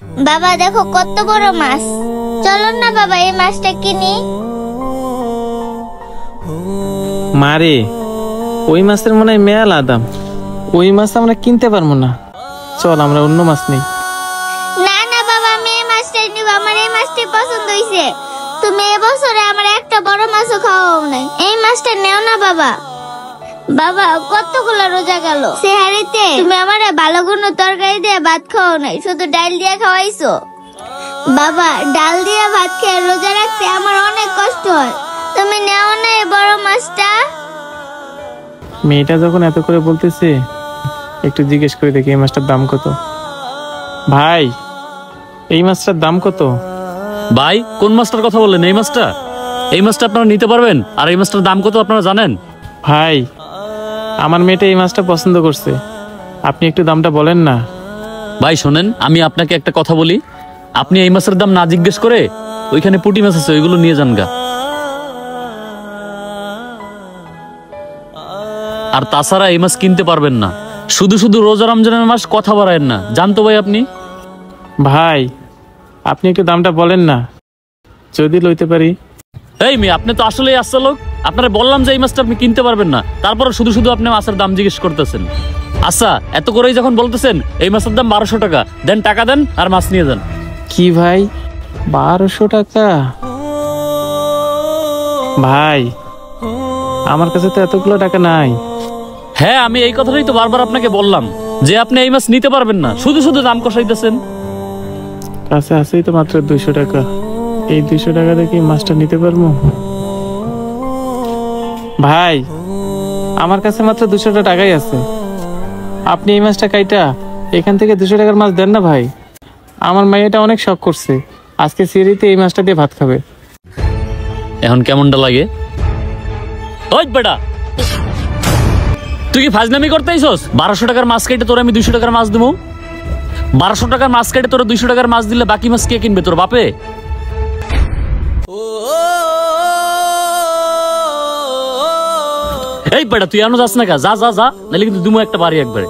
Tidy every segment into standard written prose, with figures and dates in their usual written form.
বাবা দেখো কত বড় মাছ, চলো না বাবা এই মাছটা কিনি। মারে, ওই মাছের মনে হয় মেলা দাম, ওই মাছ আমরা কিনতে পারবো না, চল আমরা অন্য মাছ নেই। না না বাবা, আমি এই মাছটাই নিব, আমার এই মাছটাই পছন্দ হয়েছে। তুমি এবছরে আমার একটা বড় মাছও খাওয়াও নাই, এই মাছটা নেও না বাবা। বাবা কতগুলো রোজা গেল, সেহারিতে তুমি আমার ভালো কোনো তরকারি দিয়ে ভাত খাওয়াও নাই, শুধু ডাল দিয়ে খাওয়াইছো। বাবা ডাল দিয়ে ভাত খেয়ে রোজা রাখতে আমার অনেক কষ্ট হয়, তুমি নেও না এই বড় মাছটা। মেয়েটা যখন এত করে বলতেছে, একটু জিজ্ঞেস করে দেখি এই মাছটার দাম কত। ভাই, এই মাছটার দাম কত? ভাই কোন মাছটার কথা বললেন? এই মাছটা আপনারা নিতে পারবেন? আর এই মাছটার দাম কত আপনারা জানেন? ভাই, আমার মেয়েটা এই মাছটা পছন্দ করছে, আপনি একটু দামটা বলেন না। ভাই শোনেন, আমি আপনাকে একটা কথা বলি, আপনি এই মাছের দাম না জিজ্ঞেস করে ওইখানে পুঁটি মাছ আছে ওইগুলো নিয়ে যান গা। আর তাছাড়া এই মাছ কিনতে পারবেন না, শুধু শুধু রোজা রমজানের মাস কথা বাড়ায়েন না, জানতো ভাই আপনি। ভাই আপনি একটু দামটা বলেন না, যদি লইতে পারি। এই মেয়ে, আপনি তো আসলেই আসছে লোক, আপনারা বললাম যে এই মাছটা আপনি কিনতে পারবেন না, তারপরে শুধু শুধু আপনি মাছের দাম জিজ্ঞেস করতেছেন। আচ্ছা এত করেই যখন বলতেছেন এই মাছের দাম 1200 টাকা, দেন টাকা দেন আর মাছ নিয়ে যান। কি ভাই, 1200 টাকা? ভাই আমার কাছে তো এতগুলো টাকা নাই। হ্যাঁ, আমি এই কথাটাই তো বারবার আপনাকে বললাম যে আপনি এই মাছ নিতে পারবেন না, শুধু শুধু দাম কষাইতেছেন। কাছে আছেই তো মাত্র 200 টাকা, এই 200 টাকা দিয়ে কি মাছটা নিতে পারবো? ভাই আমার কাছে মাত্র 200 টাকাই আছে, আপনি এই মাছটা কাইটা এখান থেকে 200 টাকার মাছ দেন না ভাই। আমার মেয়েটা অনেক শখ করছে, আজকে সিঁড়িতে এই মাছটা দিয়ে ভাত খাবে। এখন কেমনটা লাগে? ওই বেটা, তুই কি ফাজলামি করতেইছস? 1200 টাকার মাছ কেটে তোর আমি 200 টাকার মাছ দেবো? 1200 টাকার মাছ কেটে তোর 200 টাকার মাছ দিলে বাকি মাছ কে কিনবে? তোর বাপে? এই বেটা তুই এখনো যাস না কা? যা যা যা, নাহলে কিন্তু দুমো একটা বাড়ি একবারে।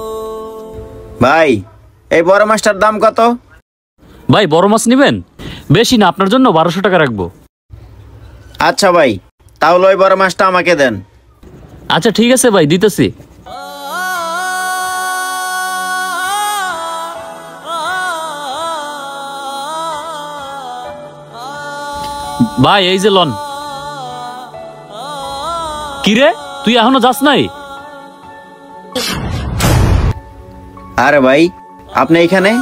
ভাই এই বড় মাছটার দাম কত? ভাই বড় মাছ নিবেন? বেশি না, আপনার জন্য 1200 টাকা রাখবো। আচ্ছা ভাই, তাহলে ওই বড় মাছটা আমাকে দেন। আচ্ছা ঠিক আছে ভাই, দিতেছি। ভাই এই যে লন। কিরে তুই এখনো যাস নাই? আরে ভাই আপনি এখানে?